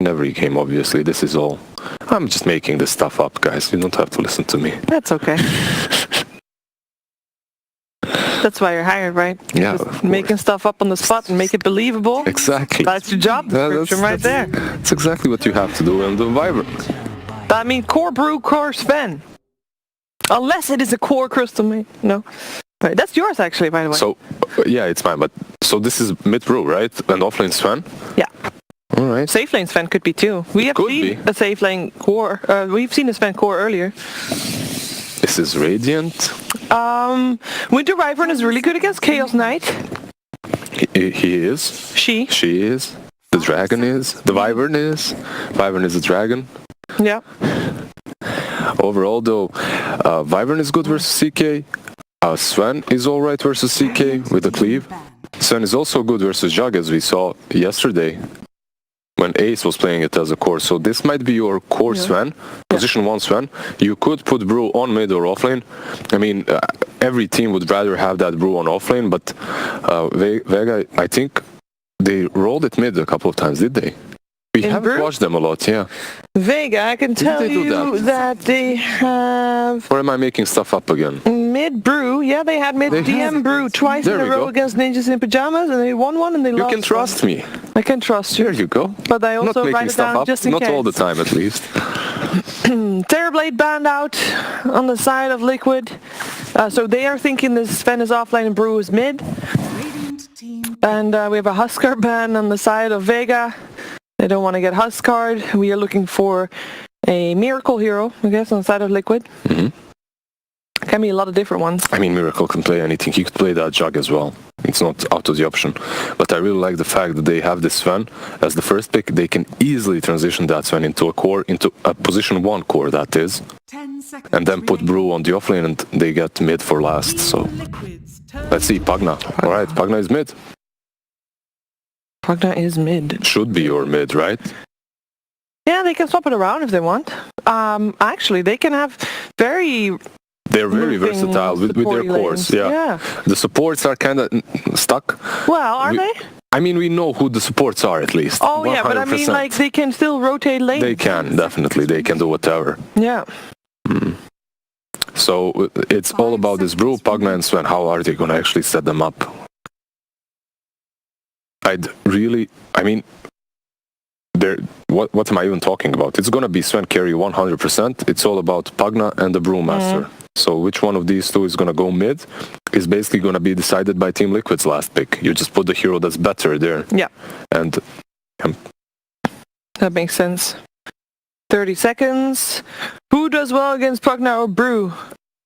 in every game, obviously. This is all... I'm just making this stuff up, guys. You don't have to listen to me. That's okay. That's why you're hired, right? Yeah, just making stuff up on the spot and make it believable. Exactly. That's your job description right there. That's exactly what you have to do in the Vibrant. I mean, core brew, core Sven. Unless it is a core crystal mate. No. Right, that's yours actually, by the way. So, yeah, it's mine, but... So this is mid brew, right? And offlane Sven? Yeah. Alright. Safe lane Sven could be too. We have seen a safe lane core. We've seen a Sven core earlier. This is Radiant. Winter Wyvern is really good against Chaos Knight. He is. She is. The dragon is. The Wyvern is. Wyvern is a dragon. Yeah. Overall, though, Wyvern is good versus CK. Sven is alright versus CK with the cleave. Sven is also good versus Jug, as we saw yesterday when Ace was playing it as a core. So this might be your core Sven, position 1 Sven. You could put Brew on mid or offlane. I mean, every team would rather have that Brew on offlane, but Vega, I think they rolled it mid a couple of times, did they? We haven't watched them a lot, yeah. Vega, I can tell you that they have... Or am I making stuff up again? Mid Brew, yeah, they had mid DM Brew twice in a row against Ninjas in Pajamas, and they won one and they lost. You can trust me. I can trust you. There you go. But I also write it down just in case. Not all the time, at least. Terrorblade banned out on the side of Liquid. So they are thinking this Sven is offlane and Brew is mid. And we have a Huskar ban on the side of Vega. They don't want to get Huskar'd. We are looking for a Miracle hero, I guess, on the side of Liquid. Can be a lot of different ones. I mean, Miracle can play anything. He could play that Jug as well. It's not out of the option. But I really like the fact that they have this Sven as the first pick. They can easily transition that Sven into a core, into a position 1 core, that is. And then put Brew on the offlane and they get mid for last. So let's see, Pagna. Alright, Pagna is mid. Pagna is mid. Should be your mid, right? Yeah, they can swap it around if they want. Actually, they can have They're very versatile with their cores. Yeah. The supports are kind of stuck. Well, are they? I mean, we know who the supports are at least. Oh, 100%. Yeah, but I mean, like, they can still rotate lanes. They can, definitely. They can do whatever. Yeah. So it's all about this Brew, Pagna, and Sven. How are they going to actually set them up? What am I even talking about? It's going to be Sven carry 100%. It's all about Pagna and the Brewmaster. So which one of these two is going to go mid is basically going to be decided by Team Liquid's last pick. You just put the hero that's better there. Yeah. And that makes sense. 30 seconds. Who does well against Pagna or Brew?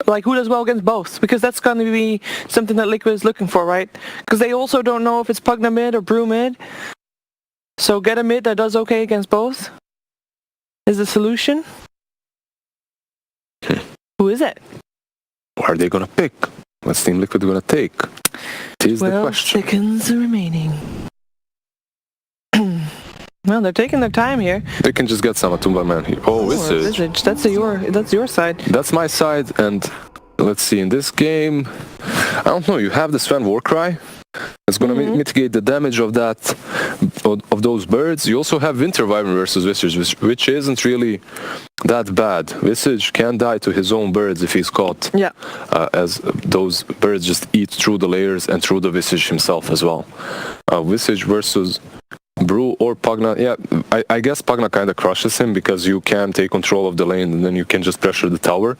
Like, who does well against both? Because that's going to be something that Liquid is looking for, right? Because they also don't know if it's Pagna mid or Brew mid. So get a mid that does okay against both is the solution. Who is it? Who are they going to pick? What's Team Liquid going to take? Is the question. 12 seconds remaining. Well, they're taking their time here. They can just get some Atumba Man here. Oh, Visage. That's your side. That's my side, and let's see, in this game, I don't know, you have the Sven Warcry. It's going to mitigate the damage of that, of those birds. You also have Winter Wyvern versus Visage, which isn't really that bad. Visage can die to his own birds if he's caught. Yeah. As those birds just eat through the layers and through the Visage himself as well. Visage versus Brew or Pagna, yeah, I guess Pagna kind of crushes him because you can take control of the lane and then you can just pressure the tower.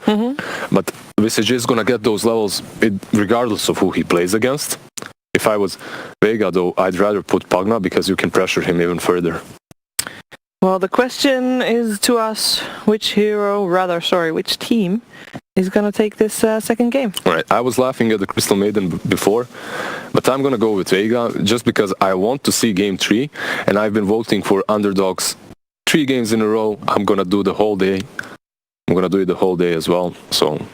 But Visage is going to get those levels regardless of who he plays against. If I was Vega, though, I'd rather put Pagna because you can pressure him even further. Well, the question is to us, which team is going to take this second game? Alright, I was laughing at the Crystal Maiden before, but I'm going to go with Vega just because I want to see Game 3, and I've been voting for underdogs 3 games in a row. I'm going to do the whole day. I'm going to do it the whole day as well.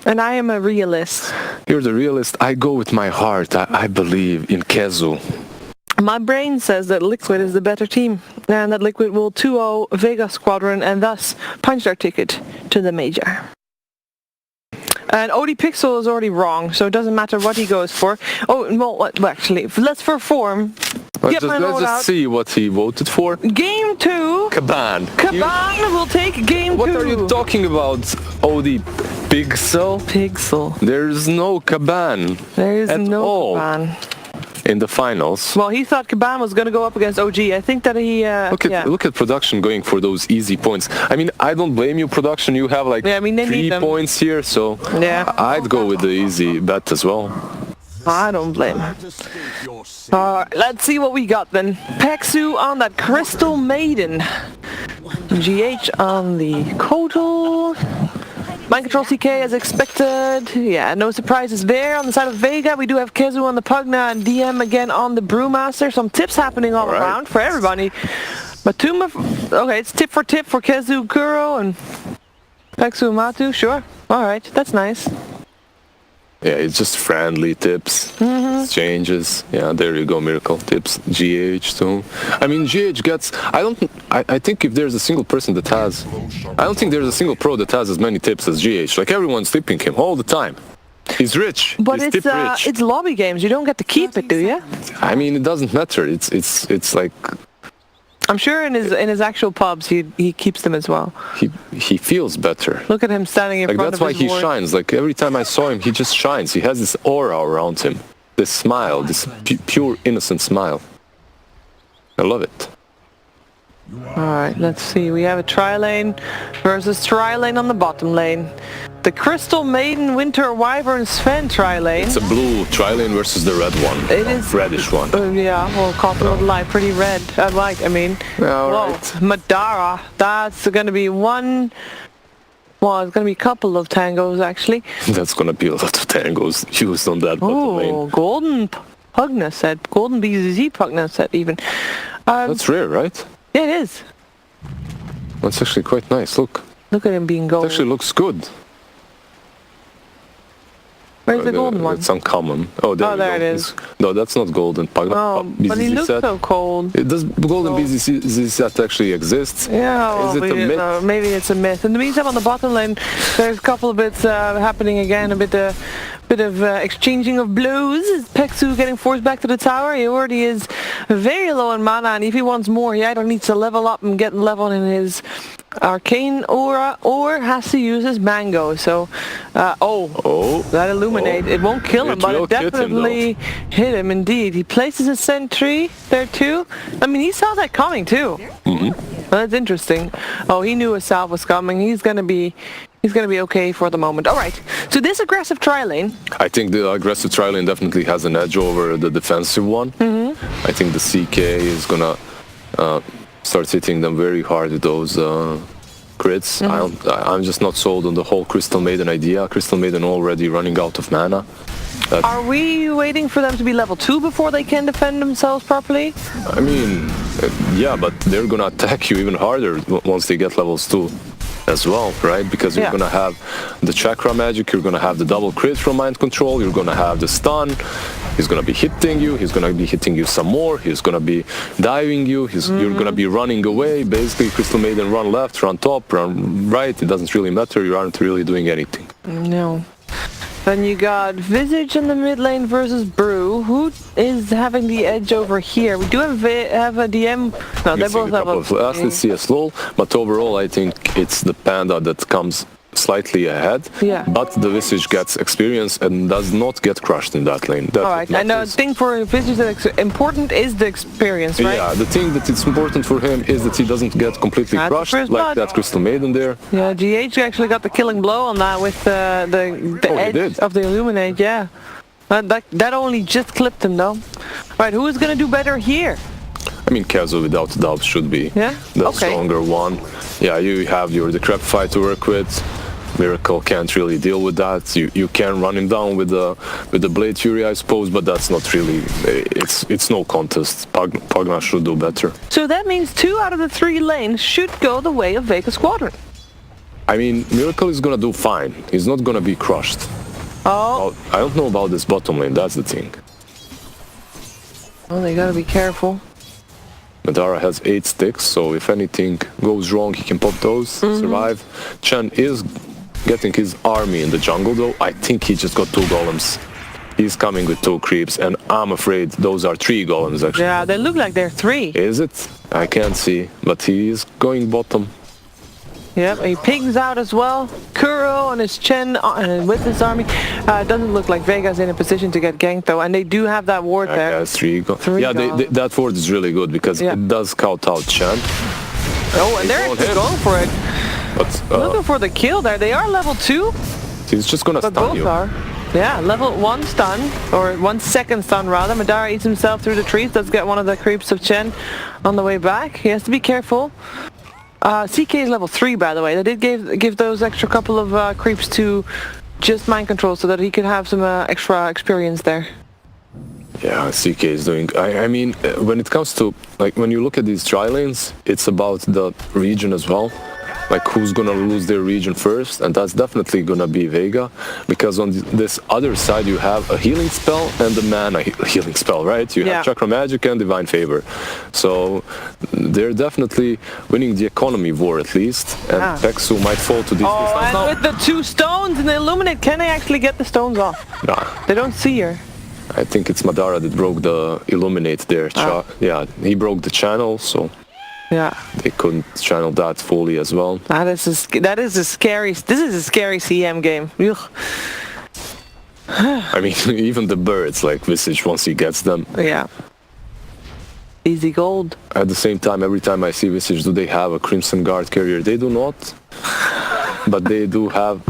And I am a realist. You're the realist. I go with my heart. I believe in Kezu. My brain says that Liquid is the better team, and that Liquid will 2-0 Vega Squadron and thus punch their ticket to the major. And OD Pixel is already wrong, so it doesn't matter what he goes for. Oh, well, actually, let's perform. Let's just see what he voted for. Game 2. Caban. Caban will take game 2. What are you talking about, OD Pixel? Pixel. There's no Caban. There is no all. Caban. In the finals. Well, he thought Caban was going to go up against OG. I think that he... Look at production going for those easy points. I mean, I don't blame you, production. You have like 3 points here, so I'd go with the easy bet as well. I don't blame him. Alright, let's see what we got then. Pexu on that Crystal Maiden. GH on the Kotal. Mind Control CK as expected. Yeah, no surprises there. On the side of Vega, we do have Kezu on the Pugna and DM again on the Brewmaster. Some tips happening all around for everybody. Matuma, okay, it's tip for Kezu, Kuro, and Pexu Matu, sure. Alright, that's nice. Yeah, it's just friendly tips, exchanges. Yeah, there you go, Miracle tips. GH too. I mean, GH gets. I think if there's a single person that has, I don't think there's a single pro that has as many tips as GH. Like everyone's tipping him all the time. He's rich. But He's tip rich. It's lobby games. You don't get to keep it, do you? I mean, it doesn't matter. It's like. I'm sure in his actual pubs he keeps them as well. He feels better. Look at him standing in front of his That's why he shines. Like every time I saw him, he just shines. He has this aura around him. This smile, this pure innocent smile. I love it. Alright, let's see. We have a tri-lane versus tri-lane on the bottom lane. The Crystal Maiden Winter Wyvern Sven tri-lane. It's a blue tri-lane versus the red one. It is reddish one. Yeah, well, copper of light, pretty red. White, I mean. Whoa, Madara. That's going to be one. Well, it's going to be a couple of tangos actually. That's going to be a lot of tangos used on that bottom lane. Oh, golden Pugna set, golden BZZ Pugna set even. That's rare, right? Yeah, it is. That's actually quite nice. Look. Look at him being gold. It actually looks good. Where's the golden one? It's uncommon. Oh, there it is. No, that's not golden. Oh, but he looks so cold. Does golden BZZ set actually exists? Yeah, well, is it a myth? Maybe it's a myth. In the meantime, on the bottom lane, there's a couple of bits happening again. A bit of exchanging of blows. Is Pexu getting forced back to the tower? He already is very low in mana, and if he wants more, he either needs to level up and get level in his arcane aura, or has to use his mango. So, that illuminate. It won't kill him, but it definitely hit him indeed. He places a sentry there too. I mean, he saw that coming too. Well, that's interesting. Oh, he knew a salve was coming. He's gonna be okay for the moment. All right. So this aggressive tri-lane. I think the aggressive tri-lane definitely has an edge over the defensive one. I think the CK is gonna start hitting them very hard with those crits. I'm just not sold on the whole Crystal Maiden idea. Crystal Maiden already running out of mana. Are we waiting for them to be level 2 before they can defend themselves properly? I mean, yeah, but they're gonna attack you even harder once they get levels 2 as well, right? Because you're gonna have the chakra magic, you're gonna have the double crit from mind control, you're gonna have the stun. He's gonna be hitting you, he's gonna be hitting you some more, he's gonna be diving you, you're gonna be running away. Basically, Crystal Maiden run left, run top, run right, it doesn't really matter, you aren't really doing anything. No. Then you got Visage in the mid lane versus Brew. Who is having the edge over here? We do have a DM. No, they both have a... Let's see a slow, but overall I think it's the Panda that comes slightly ahead. Yeah. But the Visage gets experience and does not get crushed in that lane. Alright, I know the thing for Visage that's important is the experience, right? Yeah, the thing that it's important for him is that he doesn't get completely crushed like that Crystal Maiden there. Yeah, GH actually got the killing blow on that with the edge of the Illuminate, yeah. That only just clipped him though. Alright, who is going to do better here? I mean, Kazu without a doubt should be the stronger one. Yeah, you have your Decrepify to work with. Miracle can't really deal with that. You can run him down with the Blade Fury, I suppose, but that's not really. It's no contest. Pugna should do better. So that means 2 out of the 3 lanes should go the way of Vega Squadron. I mean, Miracle is gonna do fine. He's not gonna be crushed. Oh. I don't know about this bottom lane. That's the thing. Oh, they gotta be careful. Madara has 8 sticks, so if anything goes wrong, he can pop those, survive. Chen is getting his army in the jungle though. I think he just got 2 golems. He's coming with 2 creeps, and I'm afraid those are 3 golems actually. Yeah, they look like they're 3. Is it? I can't see, but he is going bottom. Yep, he pings out as well. Kuro on his chin with his army. Doesn't look like Vega's in a position to get ganked though, and they do have that ward there. Yeah, 3 yeah, that ward is really good because it does scout out Chen. Oh, and they're actually going for it. But, looking for the kill there. They are level 2. He's just gonna stun both you. Are. Yeah, level 1 stun, or 1 second stun rather. Madara eats himself through the trees. Does get one of the creeps of Chen on the way back. He has to be careful. CK is level 3 by the way. They did give those extra couple of creeps to just mind control so that he could have some extra experience there. Yeah, CK is doing... I mean, when it comes to... Like, when you look at these tri lanes, it's about the region as well. Like, who's gonna lose their region first, and that's definitely gonna be Vega, because on this other side you have a healing spell and a mana healing spell, right? You have Chakra Magic and Divine Favor. So, they're definitely winning the economy war at least, and Pexu might fall to these and now. With the 2 stones and the Illuminate, can they actually get the stones off? Nah. They don't see her. I think it's Madara that broke the Illuminate there. Yeah, he broke the channel, so... Yeah, they couldn't channel that fully as well. That is a scary. This is a scary CM game. I mean, even the birds like Visage once he gets them. Yeah. Easy gold. At the same time, every time I see Visage, do they have a Crimson Guard carrier? They do not. But they do have.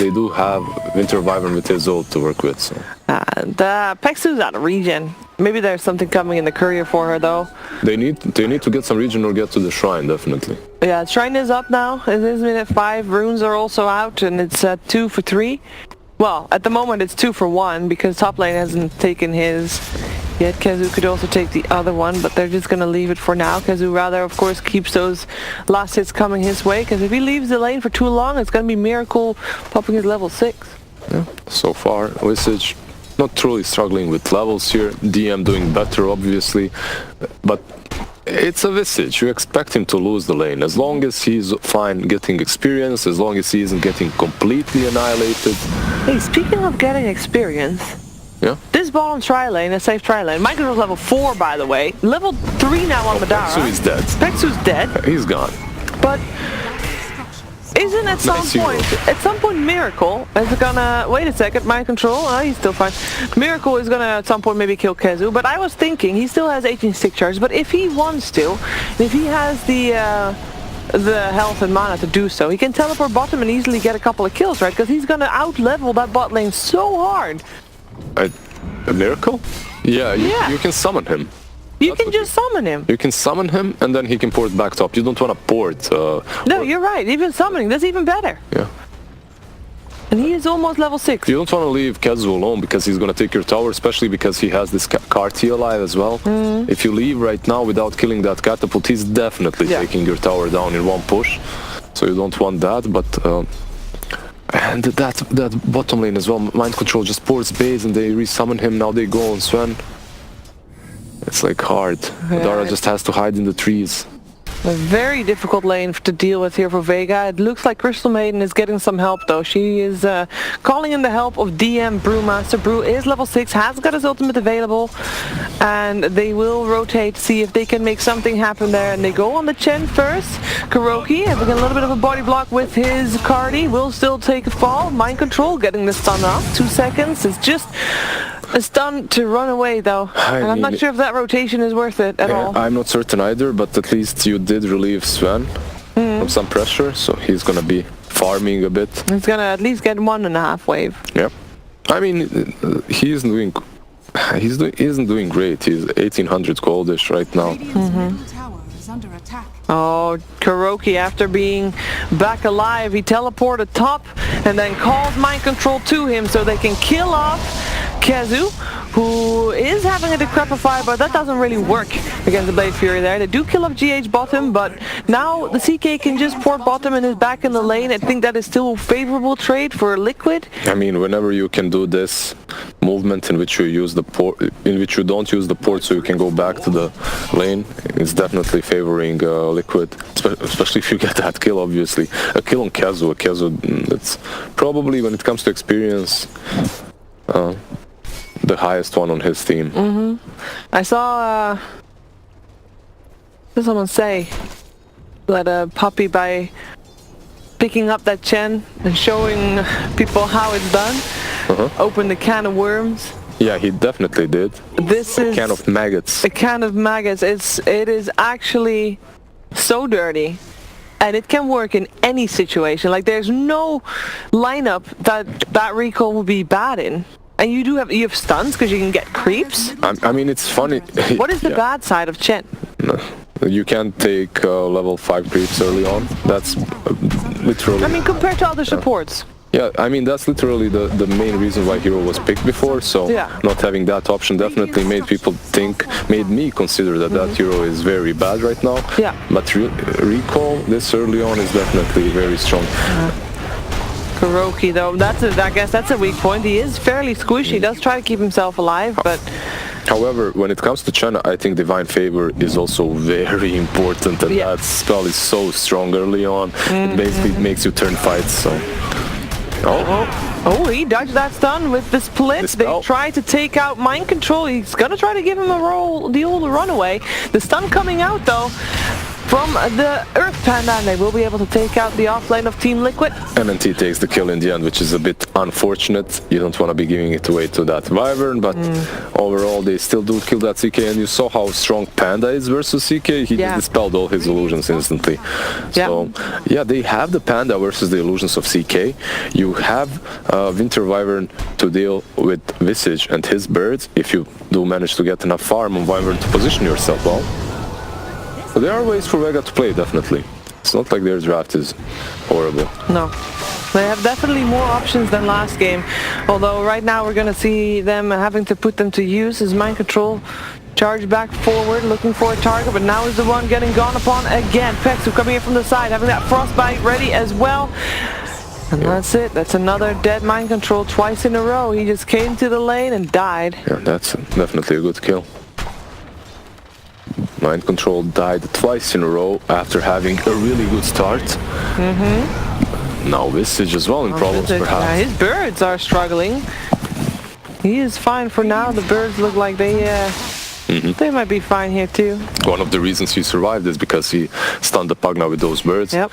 They do have Winter Wyvern with his ult to work with. So. And Pexu's out of regen. Maybe there's something coming in the courier for her though. They need to get some region or get to the shrine, definitely. Yeah, shrine is up now. It is at 5. Runes are also out, and it's 2 for 3. Well, at the moment it's 2 for 1 because top lane hasn't taken his yet. Kezu could also take the other one, but they're just gonna leave it for now. Kezu rather, of course, keeps those last hits coming his way, because if he leaves the lane for too long, it's gonna be Miracle popping his level 6. Yeah, so far, Visage not truly struggling with levels here. DM doing better, obviously, but it's a Visage. You expect him to lose the lane. As long as he's fine getting experience, as long as he isn't getting completely annihilated. Hey, speaking of getting experience, this bottom tri lane, a safe tri lane. Michael's level 4, by the way. Level 3 now on Madara. Pexu is dead. Pexu's dead. He's gone. But isn't at some point Miracle is gonna wait a second, mind control, he's still fine. Miracle is gonna at some point maybe kill Kezu, but I was thinking he still has 18 stick charges, but if he wants to, if he has the health and mana to do so, he can teleport bottom and easily get a couple of kills, right? Because he's gonna out-level that bot lane so hard. A Miracle? Yeah, you can summon him. You can just summon him. You can summon him and then he can port back top. You don't want to port. No, you're right. Even summoning, that's even better. Yeah. And he is almost level 6. You don't want to leave Kezu alone because he's going to take your tower, especially because he has this Carti alive as well. If you leave right now without killing that catapult, he's definitely taking your tower down in one push. So you don't want that, but... and that bottom lane as well, Mind Control just ports base and they resummon him, now they go on Sven. It's like hard. Madara just has to hide in the trees. A very difficult lane to deal with here for Vega. It looks like Crystal Maiden is getting some help though. She is calling in the help of DM Brewmaster. Brew is level 6, has got his ultimate available, and they will rotate, see if they can make something happen there. And they go on the Chen first. Kuroki having a little bit of a body block with his Cardi, will still take a fall. Mind Control getting the stun off. 2 seconds. It's just a stun to run away though. And I'm not sure if that rotation is worth it at all. I'm not certain either, but at least you did relieve Sven from some pressure, so he's gonna be farming a bit. He's gonna at least get 1.5 wave. Yep. I mean, he isn't doing great. He's 1800 goldish right now. Oh, Kuroki, after being back alive, he teleported top and then calls Mind Control to him so they can kill off Kezu, who is having a Decrepify, but that doesn't really work against the Blade Fury there. They do kill off GH bottom, but now the CK can just port bottom and is back in the lane. I think that is still a favorable trade for Liquid. I mean, whenever you can do this movement in which you use the port, in which you don't use the port, so you can go back to the lane, it's definitely favoring Liquid, especially if you get that kill. Obviously, a kill on Kazu, it's probably, when it comes to experience, the highest one on his team. I saw someone say that Puppy, by picking up that Chen and showing people how it's done, opened a can of worms. Yeah, he definitely did. This is a can of maggots. A can of maggots. It is actually so dirty, and it can work in any situation. Like, there's no lineup that recall will be bad in. And you have stuns because you can get creeps. I mean, it's funny. What is the bad side of Chen? No, you can't take level 5 creeps early on. That's literally... I mean, compared to other supports. Yeah, I mean, that's literally the main reason why Hero was picked before, so not having that option definitely made me consider that Hero is very bad right now. Yeah. But recall this early on is definitely very strong. Kuroki, though, I guess that's a weak point. He is fairly squishy. He does try to keep himself alive, but... However, when it comes to Chen, I think Divine Favor is also very important, and that spell is so strong early on. It basically makes you turn fights, so... Oh, he dodged that stun with the split. They try to take out Mind Control. He's gonna try to give him the old runaway. The stun coming out, though, from the Earth Panda, and they will be able to take out the offlane of Team Liquid. MNT takes the kill in the end, which is a bit unfortunate. You don't want to be giving it away to that Wyvern, but overall they still do kill that CK, and you saw how strong Panda is versus CK. He just dispelled all his illusions instantly. So, yeah, they have the Panda versus the illusions of CK. You have Winter Wyvern to deal with Visage and his birds, if you do manage to get enough farm on Wyvern to position yourself well. But there are ways for Vega to play, definitely. It's not like their draft is horrible. No. They have definitely more options than last game. Although right now we're going to see them having to put them to use as Mind Control. Charge back forward, looking for a target, but now is the one getting gone upon again. Pexu coming in from the side, having that Frostbite ready as well. And that's it. That's another dead Mind Control twice in a row. He just came to the lane and died. Yeah, that's definitely a good kill. Mind Control died twice in a row after having a really good start. Now Visage as well in problems, perhaps. Yeah, his birds are struggling. He is fine for now. The birds look like they might be fine here too. One of the reasons he survived is because he stunned the Pugna with those birds. Yep.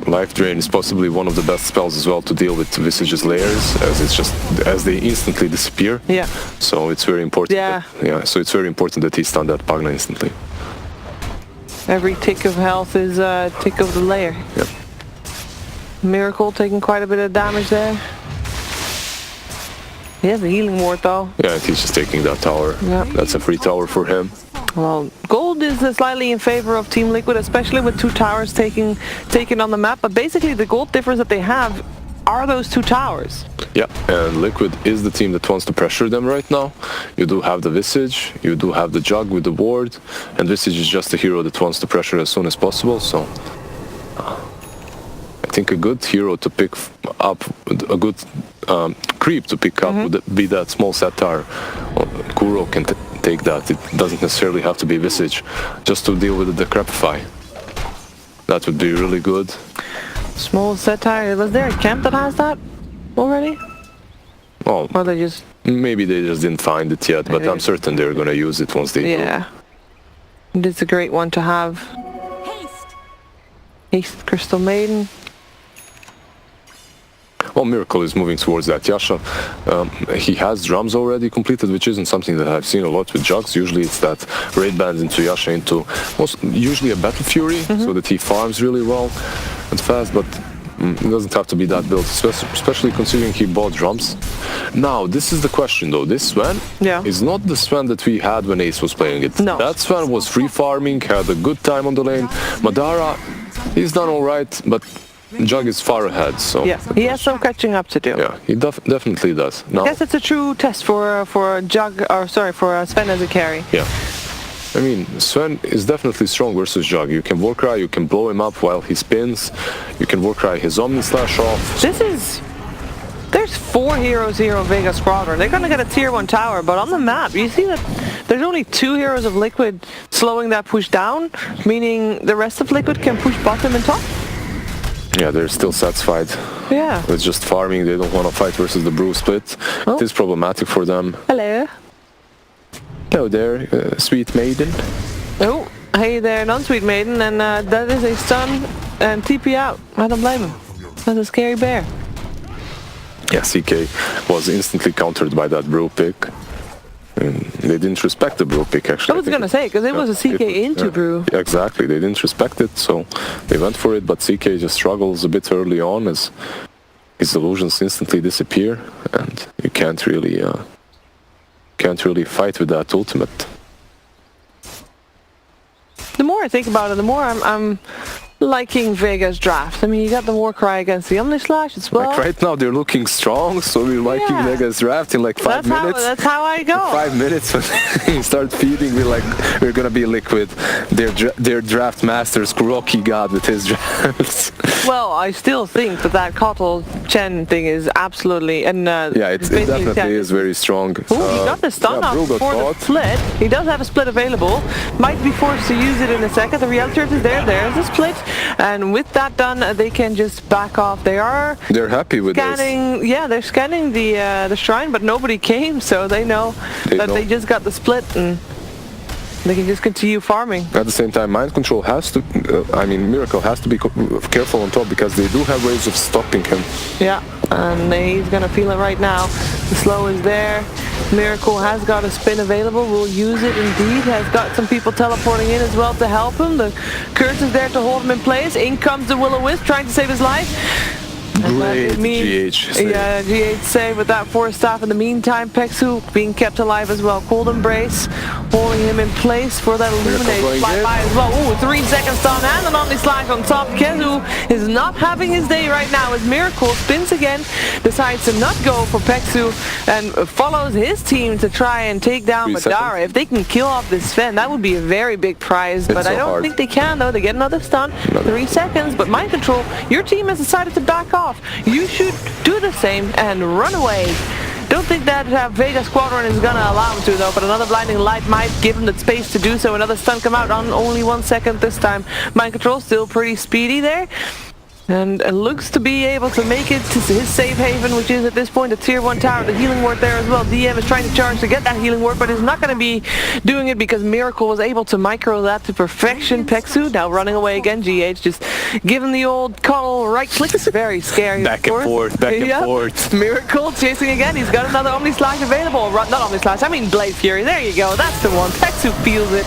Life Drain is possibly one of the best spells as well to deal with Visage's layers, as they instantly disappear. Yeah. So it's very important. So it's very important that he stunned that Pugna instantly. Every tick of health is a tick of the layer. Yep. Miracle taking quite a bit of damage there. He has a healing ward though. Yeah, he's just taking that tower. Yep. That's a free tower for him. Well, gold is slightly in favor of Team Liquid, especially with 2 towers taken on the map. But basically the gold difference that they have are those 2 towers. Yeah, and Liquid is the team that wants to pressure them right now. You do have the Visage, you do have the Jug with the ward, and Visage is just a hero that wants to pressure as soon as possible, so... I think a good hero to pick up, a good creep to pick up would be that small Satyr. Kuro can take that. It doesn't necessarily have to be Visage, just to deal with the Decrepify. That would be really good. Small Satyr, was there a camp that has that already? Well, or they just... maybe they just didn't find it yet, but I'm certain they're gonna use it once they do. Yeah. It's a great one to have. Haste, Crystal Maiden. Well, Miracle is moving towards that Yasha. He has drums already completed, which isn't something that I've seen a lot with Jugs. Usually it's that raid bands into Yasha into usually a Battle Fury, so that he farms really well and fast, but it doesn't have to be that build, especially considering he bought drums. Now, this is the question though. This Sven is not the Sven that we had when Ace was playing it. No. That Sven was free farming, had a good time on the lane. Madara, he's done alright, but Jug is far ahead, so... Yeah, he has some catching up to do. Yeah, he definitely does. Now, I guess it's a true test for Jug, or sorry, for Sven as a carry. yeah. I mean, Sven is definitely strong versus Jug. You can Warcry, you can blow him up while he spins. You can Warcry his Omni Slash off. There's 4 heroes here on Vega Squadron. They're going to get a tier 1 tower, but on the map, you see that there's only 2 heroes of Liquid slowing that push down, meaning the rest of Liquid can push bottom and top. Yeah, they're still satisfied. Yeah. With just farming. They don't want to fight versus the Brew split. Oh. It is problematic for them. Hello. Hello there, sweet maiden. Oh, hey there, non-sweet maiden, and that is a stun and TP out. I don't blame him. That's a scary bear. Yeah, CK was instantly countered by that Brew pick. And they didn't respect the Brew pick, actually. I was going to say, because it was a CK into Brew. Exactly, they didn't respect it, so they went for it, but CK just struggles a bit early on as his illusions instantly disappear, and you can't really fight with that ultimate. The more I think about it, the more I'm liking Vega's draft. I mean, you got the Warcry against the Omni Slash as well. Like right now they're looking strong, so we're liking Vega's draft in like 5 minutes. That's how I go. 5 minutes when you start feeding, we're gonna be Liquid. Their draft masters, Kuroki God with his drafts. Well, I still think that Kotal Chen thing is absolutely yeah, it definitely is very strong. Ooh, he got the stun off for the split. He does have a split available. Might be forced to use it in a second. The reality is there's a split. And with that done, they can just back off. They're happy with scanning. This. Yeah, they're scanning the shrine, but nobody came, so they know they just got the split and they can just continue farming. At the same time, Mind Control has to. Miracle has to be careful on top because they do have ways of stopping him. Yeah, and he's gonna feel it right now. The slow is there. Miracle has got a spin available, will use it indeed, has got some people teleporting in as well to help him. The curse is there to hold him in place. In comes the Will-O-Wisp trying to save his life. Great GH save. Yeah, GH save with that 4 staff. In the meantime, Pexu being kept alive as well. Cold Embrace holding him in place for that Illuminate fly by as well. Ooh, 3 seconds stun and an Omni Slash on top. Kezu is not having his day right now as Miracle spins again, decides to not go for Pexu and follows his team to try and take down Madara. If they can kill off this Sven, that would be a very big prize, but I don't think they can though. They get another stun, 3 seconds, but Mind Control, your team has decided to back off. You should do the same and run away. Don't think that Vega Squadron is gonna allow him to though, but another blinding light might give him the space to do so. Another stun come out on only 1 second this time. Mind Control still pretty speedy there. And looks to be able to make it to his safe haven, which is at this point a tier 1 tower. The healing ward there as well. DM is trying to charge to get that healing ward, but is not going to be doing it because Miracle was able to micro that to perfection. Pexu now running away again. GH just giving the old cuddle right click. It's very scary. Back and forth, back and forth. Miracle chasing again. He's got another Omni Slash available. Not Omni Slash, I mean Blade Fury. There you go. That's the one. Pexu feels it.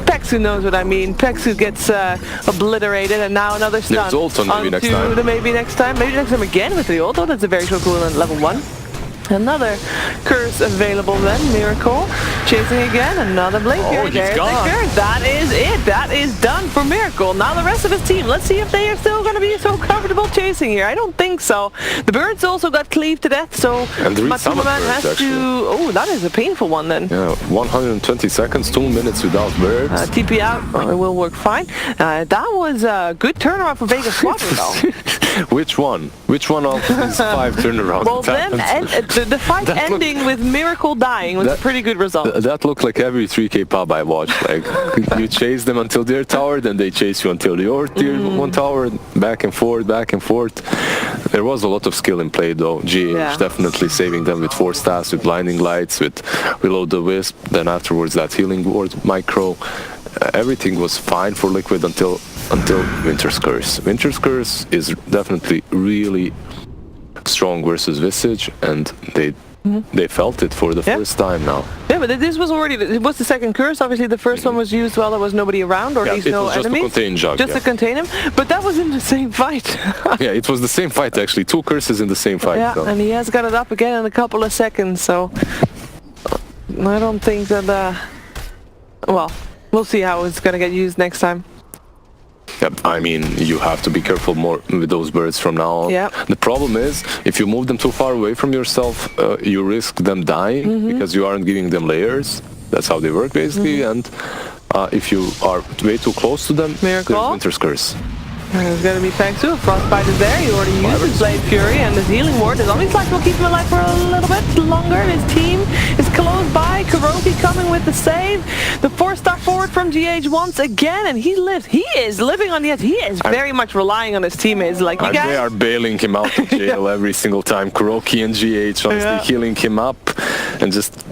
Pexu knows what I mean. Pexu gets obliterated, and now another stun. There's ult on maybe next time. Maybe next time again with the ult. Oh, that's a very short cooldown at level 1. Another curse available then. Miracle chasing again. Another Blade Fury. There's the curse. That is it. That is done for Miracle. Now the rest of his team. Let's see if they are still going to be so comfortable chasing here. I don't think so. The birds also got cleaved to death, so Matuma Man has to... Oh, that is a painful one then. Yeah, 120 seconds, 2 minutes without birds. TP out. It will work fine. That was a good turnaround for Vega Squadron though. Which one? Which one of these 5 turnarounds? Well, the fight ending with Miracle dying was a pretty good result. That looked like every 3K pub I watched. Like, you chase them until their tower, then they chase you until your tier 1 tower, back and forth, back and forth. There was a lot of skill in play though. GH definitely saving them with 4 stars, with blinding lights, with Will-O-Wisp, then afterwards that healing ward micro. Everything was fine for Liquid until Winter's Curse. Winter's Curse is definitely really strong versus Visage, and they felt it for the first time now. Yeah, but this was already, it was the second curse. Obviously the first one was used while there was nobody around, or at least no enemies. Just to contain Jug. Just to contain him, but that was in the same fight. Yeah, it was the same fight actually. 2 curses in the same fight. Yeah, so. And he has got it up again in a couple of seconds, so I don't think that, well, we'll see how it's going to get used next time. Yep, I mean, you have to be careful more with those birds from now on. Yep. The problem is, if you move them too far away from yourself, you risk them dying because you aren't giving them layers. That's how they work, basically. And if you are way too close to them, Miracle. there's Winter's Curse. There's going to be Fangsu. Frostbite is there. He already used his Blade Fury and his Healing Ward. The Zombie Slash will keep him alive for a little bit longer. His team is close by. Kuroki coming with the save. The 4-star forward from GH once again, and he lives. He is living on the edge. He is very much relying on his teammates. Like, you guys, they are bailing him out of jail every single time. Kuroki and GH honestly healing him up and just...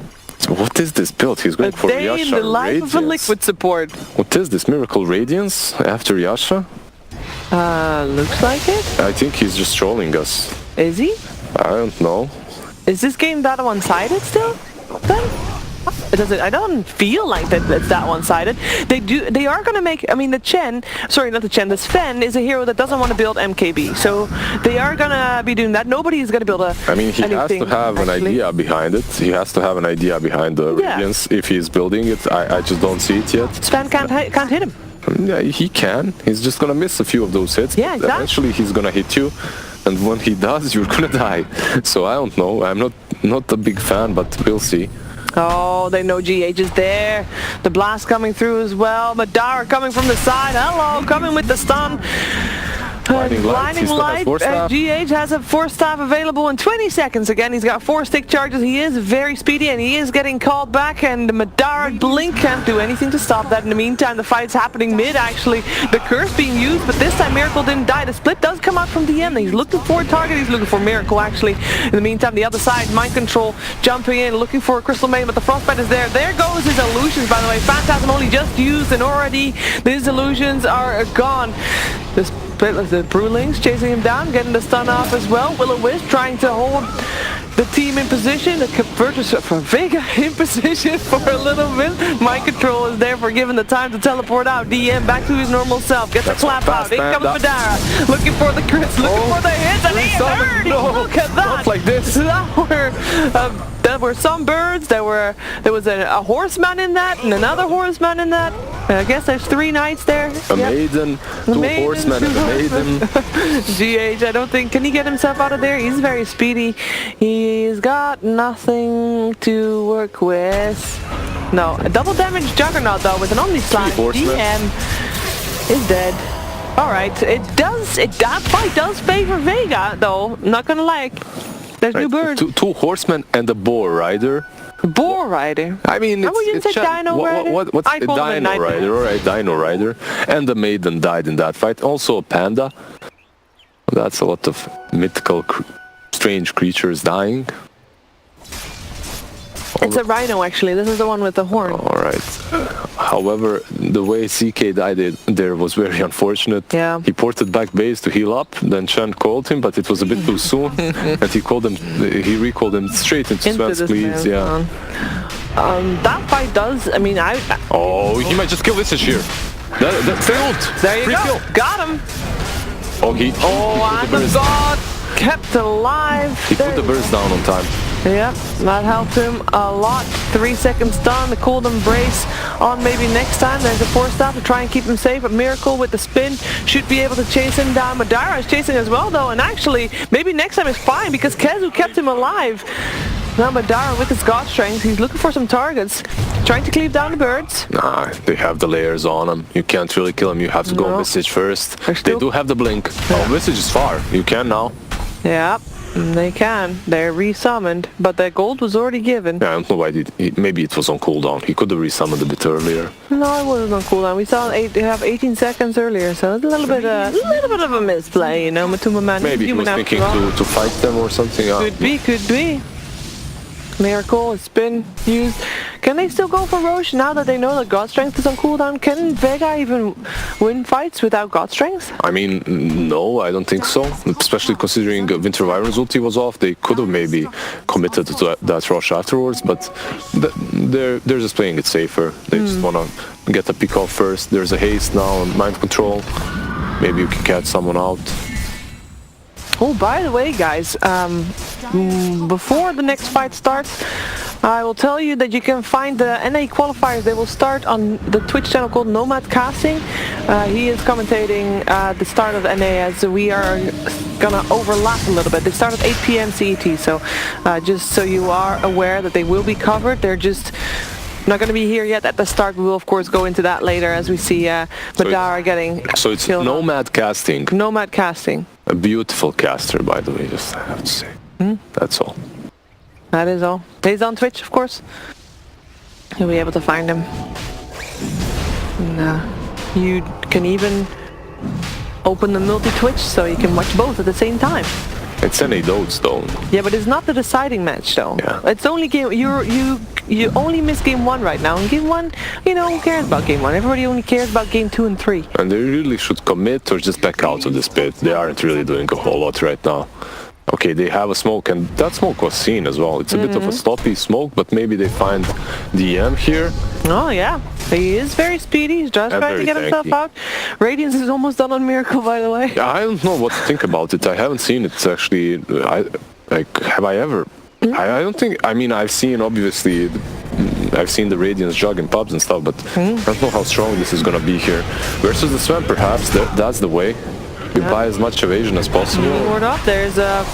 What is this build? He's going for day Yasha in the life Radiance. of a Liquid support. What is this? Miracle Radiance after Yasha? Looks like it. I think he's just trolling us. Is he? I don't know. Is this game that one-sided still? Then? I don't feel like that it's that one-sided. They are gonna make, I mean, the Sven is a hero that doesn't want to build MKB, so they are gonna be doing that. Nobody is gonna build a. I mean, he has to have an idea behind it. He has to have an idea behind the Radiance if he's building it. I just don't see it yet. Sven can't hit him. Yeah, he can. He's just gonna miss a few of those hits. Yeah, exactly. Eventually he's gonna hit you, and when he does, you're gonna die. So I don't know. I'm not a big fan, but we'll see. Oh, they know GH is there. The blast coming through as well. Madara coming from the side. Hello, coming with the stun. Blinding light. GH has a 4-staff available in 20 seconds. Again, he's got 4 stick charges. He is very speedy and he is getting called back. And the Madara blink can't do anything to stop that. In the meantime, the fight's happening mid. Actually, the curse being used, but this time Miracle didn't die. The split does come out from DM. He's looking for a target. He's looking for Miracle. Actually, in the meantime, the other side, Mind Control jumping in, looking for a Crystal Maiden, but the Frostbite is there. There goes his illusions. By the way, Phantasm only just used, and already these illusions are gone. The Brewlings chasing him down, getting the stun off as well. Will-O-Wisp trying to hold the team in position. The converters from Vega in position for a little bit. Mind Control is there for giving the time to teleport out. DM back to his normal self. Gets a clap out. In comes Madara. Looking for the crits, looking for the hits, and he hurt. Look at that. Not like this. There were some birds. There was a horseman in that, and another horseman in that. I guess there's 3 knights there. A maiden, 2 horsemen, and a maiden. GH, I don't think, can he get himself out of there? He's very speedy. He's got nothing to work with. No, a double damage Juggernaut though with an Omni Slash. DM is dead. Alright, that fight does favor Vega though, not gonna lie. There's new birds. 2 horsemen and a boar rider. Boar rider. I mean, it's Dino Rider. What's a Dino Rider? Alright, Dino Rider. And the maiden died in that fight. Also a panda. That's a lot of mythical, strange creatures dying. It's a rhino actually. This is the one with the horn. Alright. However, the way CK died there was very unfortunate. Yeah. He ported back base to heal up, then Chen called him, but it was a bit too soon. And he recalled him straight into Sven's please. Yeah. That fight does, I mean, Oh, he might just kill Visage here. That's the ult. There you go. Kill. Got him. Oh, and the god kept alive. He put the burst down on time. Yeah, that helped him a lot. 3 seconds stun, the cooled embrace on maybe next time. There's a 4-staff to try and keep him safe, but Miracle with the spin should be able to chase him down. Madara is chasing as well though, and actually, maybe next time is fine because Kezu kept him alive. Now Madara with his god strength, he's looking for some targets, trying to cleave down the birds. Nah, they have the layers on them. You can't really kill them, you have to go on Visage first. They do have the blink. Yeah. Oh, Visage is far. You can now. Yeah. They can. They're resummoned, but their gold was already given. Yeah, I don't know why maybe it was on cooldown. He could have resummoned a bit earlier. No, it wasn't on cooldown. We saw they have 18 seconds earlier, so it's a little bit of a misplay, you know. Matuma Man. Maybe he was thinking to fight them or something. Could be. Miracle has been used. Can they still go for Roche now that they know that God Strength is on cooldown? Can Vega even win fights without God Strength? I mean, no, I don't think so. Especially considering Winter Wyvern's ulti was off, they could have maybe committed to that rush afterwards, but they're just playing it safer. They just want to get a pick off first. There's a haste now on Mind Control. Maybe you can catch someone out. Oh, by the way, guys, before the next fight starts, I will tell you that you can find the NA qualifiers. They will start on the Twitch channel called Nomad Casting. He is commentating the start of the NA as we are gonna overlap a little bit. They start at 8 p.m. CET, so just so you are aware that they will be covered. They're just not going to be here yet at the start. We will of course go into that later as we see Madara getting So it's Nomad Casting. Nomad Casting. A beautiful caster, by the way, just I have to say. That's all. That is all. He's on Twitch, of course. You'll be able to find him. And, you can even open the multi-Twitch so you can watch both at the same time. It's NA Dotes though. Yeah, but it's not the deciding match though. Yeah. It's only game. You only miss game 1 right now. And game 1, you know, who cares about game 1? Everybody only cares about game 2 and 3. And they really should commit or just back out of this pit. They aren't really doing a whole lot right now. Okay, they have a smoke, and that smoke was seen as well. It's a bit of a sloppy smoke, but maybe they find DM here. Oh yeah, he is very speedy. He's just trying to get himself out. Radiance is almost done on Miracle, by the way. I don't know what to think about it. I haven't seen it actually. Have I ever? I don't think. I mean, I've seen obviously. I've seen the Radiance jug in pubs and stuff, but I don't know how strong this is gonna be here. Versus the Sven, perhaps that's the way. You buy as much evasion as possible. Ward up. There's a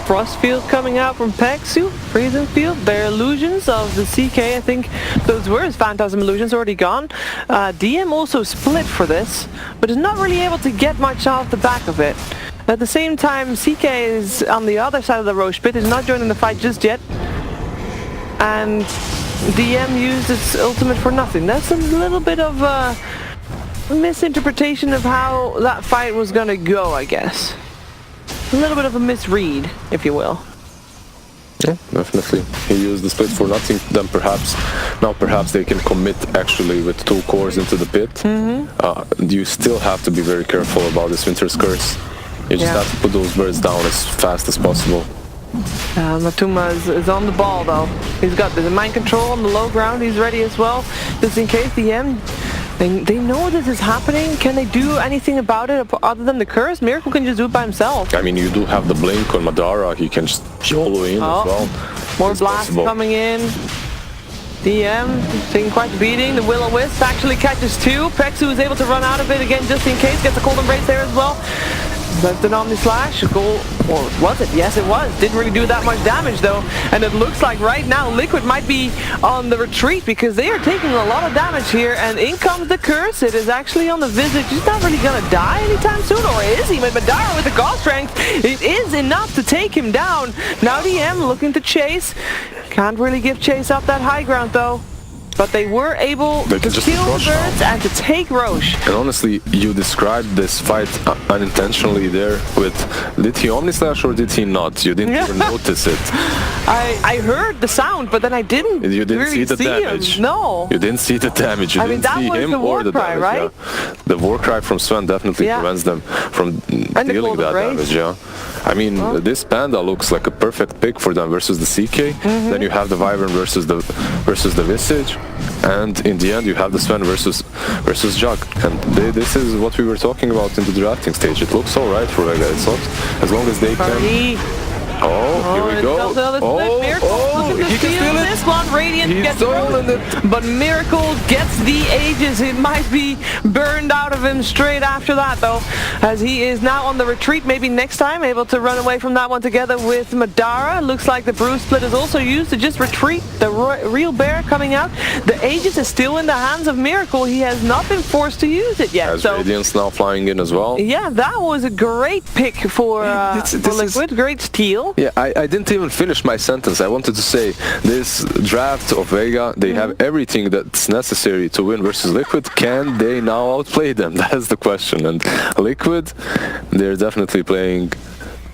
Frost Field coming out from Pexu. Freezing Field. Their illusions of the CK, I think those were his Phantasm illusions, already gone. DM also split for this, but is not really able to get much off the back of it. At the same time, CK is on the other side of the Roche pit, is not joining the fight just yet. And DM used its ultimate for nothing. That's a little bit of a misinterpretation of how that fight was gonna go, I guess. A little bit of a misread, if you will. Yeah, definitely. He used the split for nothing, then perhaps they can commit actually with 2 cores into the pit. You still have to be very careful about this Winter's Curse. You just have to put those birds down as fast as possible. Matuma is on the ball though. He's got the mind control on the low ground, he's ready as well. Just in case the end. They know this is happening. Can they do anything about it other than the curse? Miracle can just do it by himself. I mean, you do have the blink on Madara. He can just YOLO in as well. More blasts coming in. DM taking quite the beating. The Will-O-Wisp actually catches 2. Pexu is able to run out of it again just in case. Gets a cold embrace there as well. Left an Omni Slash, goal, or was it? Yes, it was. Didn't really do that much damage though, and it looks like right now Liquid might be on the retreat because they are taking a lot of damage here, and in comes the curse. It is actually on the Visage. He's not really gonna die anytime soon, or is he? But Madara with the God Strength, it is enough to take him down. Now DM looking to chase. Can't really give chase up that high ground though. But they were able to kill the birds and to take Roche. And honestly, you described this fight unintentionally there with, did he Omnislash or did he not? You didn't even notice it. I heard the sound, but then I didn't really see the damage. Him. No. You didn't see the damage. You didn't see him or the damage. Right? Yeah. The war cry from Sven definitely prevents them from dealing that damage. Yeah. I mean, this Panda looks like a perfect pick for them versus the CK. Then you have the Wyvern versus the Visage. And in the end, you have the Sven versus Jug, and this is what we were talking about in the drafting stage. It looks alright for Vega. It's not, as long as they can. Here we go. He can steal it. This one, Radiant gets stolen it, but Miracle gets the Aegis. It might be burned out of him straight after that, though, as he is now on the retreat. Maybe next time able to run away from that one together with Madara. Looks like the Bruise Split is also used to just retreat. The real bear coming out. The Aegis is still in the hands of Miracle. He has not been forced to use it yet. As Radiance now flying in as well. Yeah, that was a great pick for Liquid. Great steal. Yeah, I didn't even finish my sentence. I wanted to say this draft of Vega, they have everything that's necessary to win versus Liquid. Can they now outplay them? That's the question. And Liquid, they're definitely playing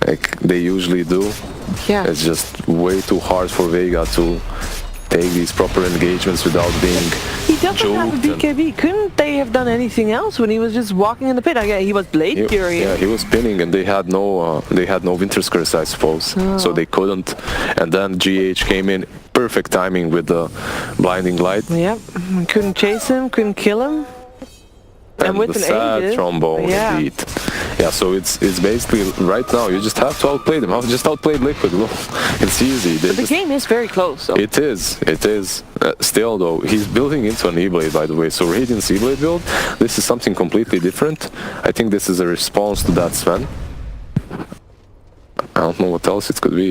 like they usually do. Yeah. It's just way too hard for Vega to take these proper engagements without being He doesn't have a BKB. Couldn't they have done anything else when he was just walking in the pit? He was Blade Fury. Yeah, he was spinning, and they had no Winter's Curse, I suppose. So they couldn't. And then GH came in, perfect timing with the blinding light. Yep, couldn't chase him, couldn't kill him. And with the an sad Aegis. trombone, indeed. Yeah, so it's basically right now you just have to outplay them. I've just outplayed Liquid. Well, it's easy. But the game is very close. So. It is. Still though, he's building into an E-Blade, by the way. So Radiant's E-Blade build, this is something completely different. I think this is a response to that Sven. I don't know what else it could be.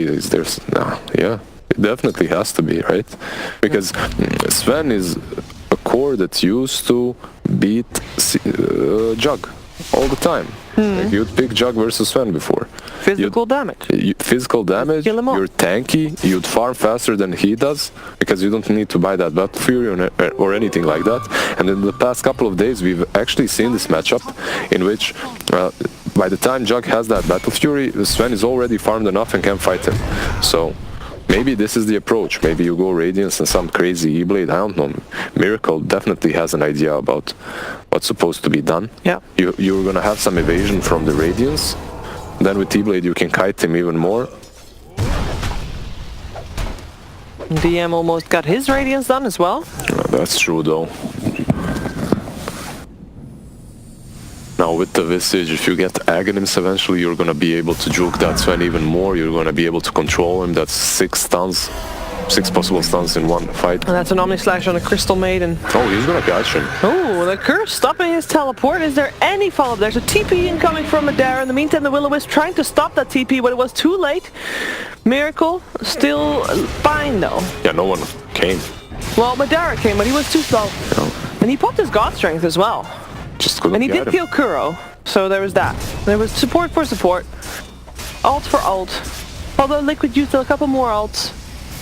Yeah, it definitely has to be, right? Because Sven is a core that used to beat Jug all the time. Like you'd pick Jug versus Sven before. Physical damage. Physical damage, Kill him off. you're tanky, you'd farm faster than he does, because you don't need to buy that Battle Fury or anything like that. And in the past couple of days, we've actually seen this matchup in which, by the time Jug has that Battle Fury, Sven is already farmed enough and can fight him. So maybe this is the approach. Maybe you go Radiance and some crazy E-Blade, I don't know. Miracle definitely has an idea about what's supposed to be done. Yeah. You're gonna have some evasion from the Radiance. Then with E-Blade you can kite him even more. DM almost got his Radiance done as well. That's true though. Now with the Visage, if you get Aghanims eventually, you're gonna be able to juke that Sven even more. You're gonna be able to control him. That's 6 possible stuns in one fight. And that's an Omni Slash on a Crystal Maiden. Oh, he's gonna catch him. Oh, the Curse stopping his teleport. Is there any follow-up? There's a TP incoming from Madara. In the meantime, the Will-O-Wisp trying to stop that TP, but it was too late. Miracle still fine though. Yeah, no one came. Well, Madara came, but he was too slow. No. And he popped his God Strength as well. Just couldn't And he get did him. kill Kuro, so there was that. There was support for support. Ult for ult. Although Liquid used a couple more ults.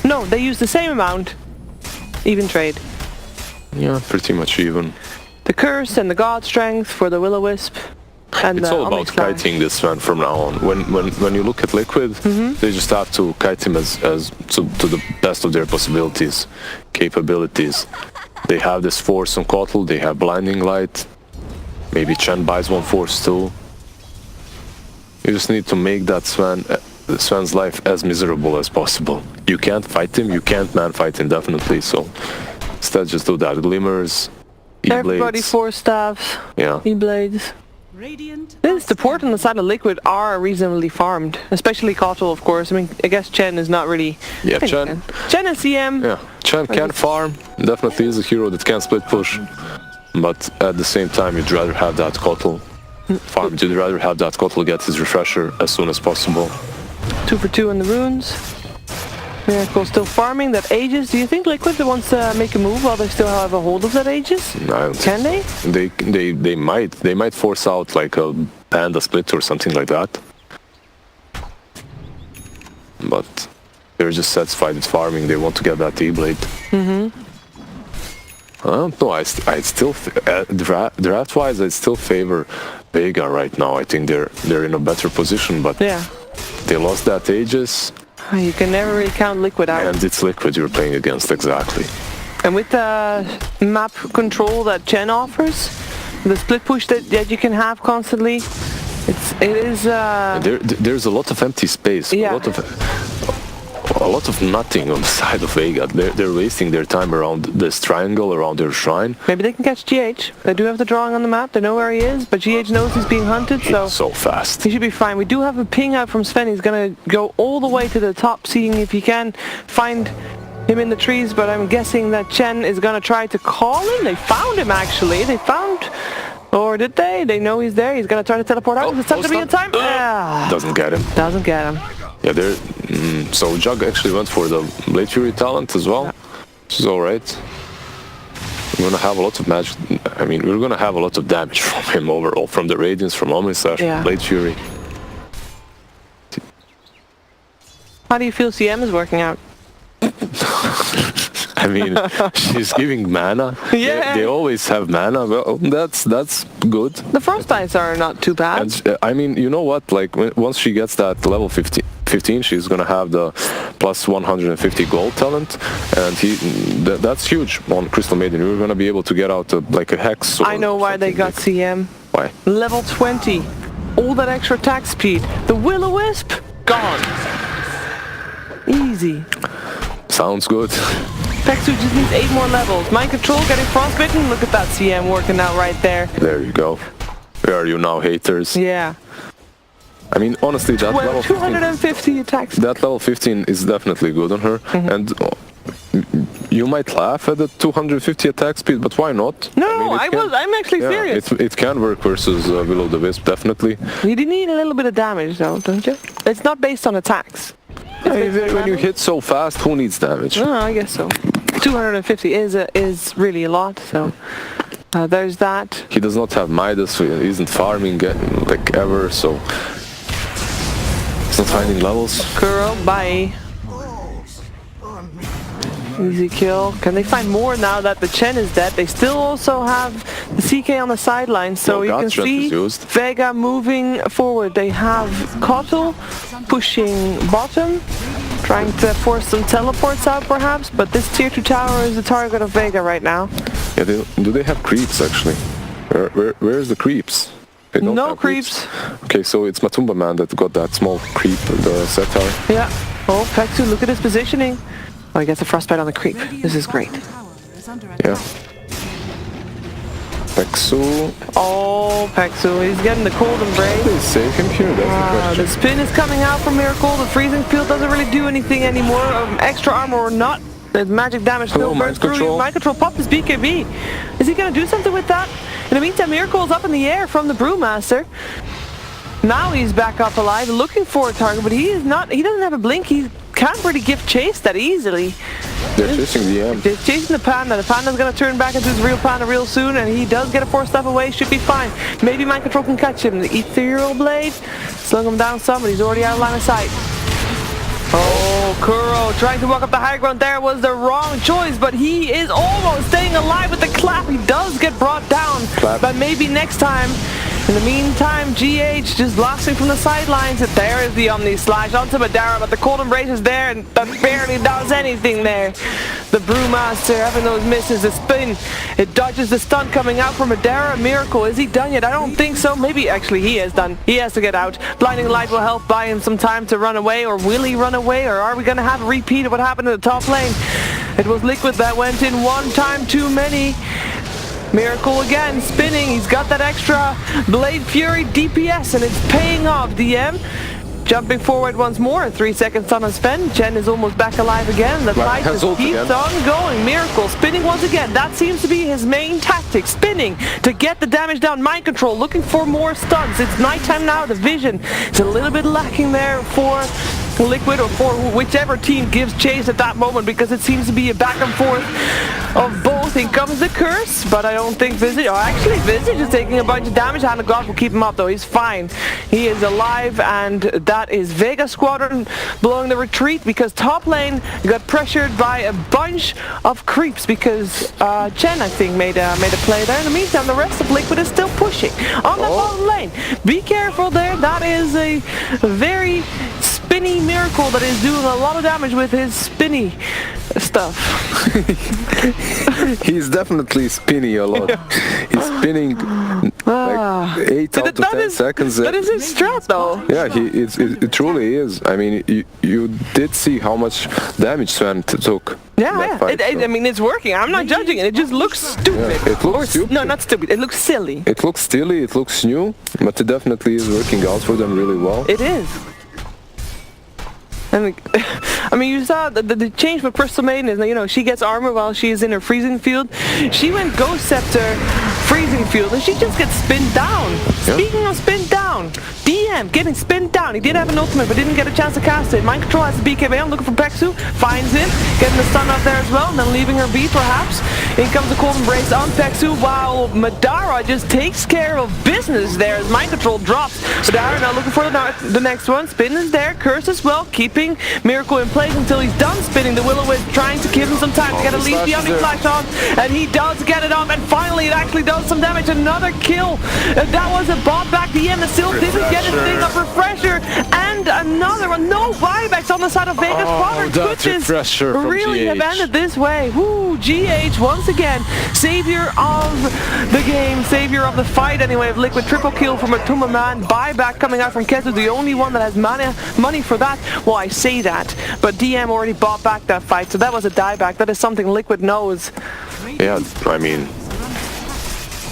No, they used the same amount. Even trade. Yeah, pretty much even. The Curse and the God Strength for the Will-O-Wisp. And It's the all about Omni Slash. kiting this Sven from now on. When you look at Liquid, they just have to kite him to the best of their possibilities, capabilities. They have this Force on Kotl, they have Blinding Light. Maybe Chen buys one Force too. You just need to make that Sven's life as miserable as possible. You can't fight him, you can't man fight him definitely, so instead just do that. Glimmers, E-Blades. Everybody 4 staffs, Yeah. E-Blades. The support on the side of Liquid are reasonably farmed, especially Kotl, of course. I mean, I guess Chen is not really... Yeah, I think Chen. Chen and CM. Yeah, Chen can farm, definitely is a hero that can split push. But at the same time, you'd rather have that Kotl farmed. You'd rather have that Kotl get his refresher as soon as possible. 2 for 2 in the runes. Miracle still farming that Aegis. Do you think Liquid wants to make a move while they still have a hold of that Aegis? No, Can they? They might force out like a panda split or something like that. But they're just satisfied with farming. They want to get that E-Blade. I don't know. I still draft-wise, I still favor Vega right now. I think they're in a better position, but Yeah. they lost that Aegis. You can never really count Liquid out. And it's Liquid you're playing against, exactly. And with the map control that Chen offers, the split push that you can have constantly, it is... There's a lot of empty space, Yeah. a lot of nothing on the side of Vega. They're wasting their time around this triangle, around their shrine. Maybe they can catch GH. They do have the drawing on the map, they know where he is, but GH knows he's being hunted, so... It's so fast. He should be fine. We do have a ping out from Sven. He's gonna go all the way to the top, seeing if he can find him in the trees, but I'm guessing that Chen is gonna try to call him. They found him, actually. They found... Or did they? They know he's there. He's gonna try to teleport out. Is it time to be in time? Doesn't get him. Doesn't get him. Yeah, so Jug actually went for the Blade Fury talent as well, which is alright. We're gonna have a lot of magic. I mean, we're gonna have a lot of damage from him overall, from the Radiance, from Omni Slash, Yeah. Blade Fury. How do you feel CM is working out? I mean, she's giving mana. Yeah. They always have mana. Well, that's good. The Frost Eyes are not too bad. And I mean, you know what? Like once she gets that level 15, she's gonna have the plus 150 gold talent, and that's huge on Crystal Maiden. You're gonna be able to get out like a hex. Or I know why they got CM. Why? Level 20. All that extra attack speed. The Will-O-Wisp, gone. Easy. Sounds good. Pexu just needs 8 more levels. Mind control getting frostbitten. Look at that CM working out right there. There you go. spare you now, haters. Yeah. I mean, honestly, that Well, level 15, 250 attacks. that level 15 is definitely good on her, and you might laugh at the 250 attack speed, but why not? No, I mean, I'm actually serious. it can work versus Will-O-the-Wisp, definitely. You do need a little bit of damage though, don't you? It's not based on attacks. When you hit so fast, who needs damage? No, I guess so. 250 is really a lot, so there's that. He does not have Midas, so he isn't farming like ever, so he's not finding levels. Kuro, bye. Easy kill. Can they find more now that the Chen is dead? They still also have the CK on the sideline, so you can see Vega moving forward. They have Kotl pushing bottom, trying to force some teleports out perhaps, but this tier 2 tower is the target of Vega right now. Yeah, do they have creeps actually? Where's the creeps? They don't No have creeps. Okay, so it's Matumba Man that got that small creep, the Setar. Yeah. Oh, Peksu, look at his positioning. Oh, he gets a frostbite on the creep. This is great. Yeah. Peksu. Oh, Peksu, he's getting the cold embrace. They save him here, that's the question. The spin is coming out from Miracle. The freezing field doesn't really do anything anymore. Extra armor or not, the magic damage still burns through you. Mind Control popped his BKB. Is he going to do something with that? In the meantime, Miracle's up in the air from the Brewmaster. Now he's back up alive, looking for a target, but he is not. He doesn't have a blink. He can't really give chase that easily. They're chasing the M. They're chasing the Panda. The Panda's going to turn back into his real Panda real soon, and he does get a 4-step away. Should be fine. Maybe Mind Control can catch him. The Ethereal Blade slung him down some, but he's already out of line of sight. Oh, Kuro trying to walk up the high ground there was the wrong choice, but he is almost staying alive with the clap. He does get brought down, but maybe next time. In the meantime, GH just blasting from the sidelines. There is the Omni Slash onto Madara, but the cold embrace is there and that barely does anything there. The Brewmaster having those misses, the spin. It dodges the stun coming out from Madara. Miracle, is he done yet? I don't think so. Maybe actually he is done. He has to get out. Blinding Light will help buy him some time to run away, or will he run away, or are we going to have a repeat of what happened in the top lane? It was Liquid that went in one time too many. Miracle again, spinning. He's got that extra Blade Fury DPS and it's paying off. DM jumping forward once more. 3 seconds on a spin. Chen is almost back alive again. The fight just keeps on going. Miracle spinning once again. That seems to be his main tactic. Spinning to get the damage down. Mind Control looking for more stuns. It's nighttime now. The vision is a little bit lacking there for Liquid, or for whichever team gives chase at that moment, because it seems to be a back and forth of both. In comes the curse, but I don't think Visage, or actually Visage is taking a bunch of damage. Hand of God will keep him up though. He's fine. He is alive, and that is Vega Squadron blowing the retreat because top lane got pressured by a bunch of creeps because Chen, I think, made a play there. In the meantime, the rest of Liquid is still pushing on the bottom lane. Be careful there. That is a very spinny Miracle that is doing a lot of damage with his spinny stuff. He's definitely spinning a lot. He's spinning like 8 out of 10 seconds. That is his strat though. Yeah, it truly is. I mean, you did see how much damage Sven took. Yeah, fight, I mean, it's working. I'm not judging it. It just looks stupid. Yeah, it looks stupid. No, not stupid. It looks silly. It looks silly, it looks new, but it definitely is working out for them really well. It is. And I mean, you saw the change with Crystal Maiden is that, you know, she gets armor while she is in her freezing field. She went Ghost Scepter, freezing field, and she just gets spinned down. Yeah. Speaking of spinned down, DM getting spinned down. He did have an ultimate, but didn't get a chance to cast it. Mind Control has the BKB. I'm looking for Peksu, finds him, getting the stun out there as well, and then leaving her be perhaps. In comes the cold embrace on Peksu, while Madara just takes care of business there as Mind Control drops. Madara now looking for the next one. Spin is there, curse as well, keeping Miracle in place until he's done spinning. The Will-O-Wisp trying to give him some time to get at least the Omni Flash on, and he does get it off, and finally it actually does some damage. Another kill. That was a bot back. The end still didn't get his thing up. Refresher, and another one. No buybacks on the side of Vega Squadron. Could this really have ended this way? Woo, GH once again, savior of the game, savior of the fight anyway, of Liquid. Triple kill from a Tumba Man. Buyback coming out from Ketu, the only one that has money for that. Well, I say that, but DM already bought back that fight, so that was a dieback. That is something Liquid knows. Yeah, I mean,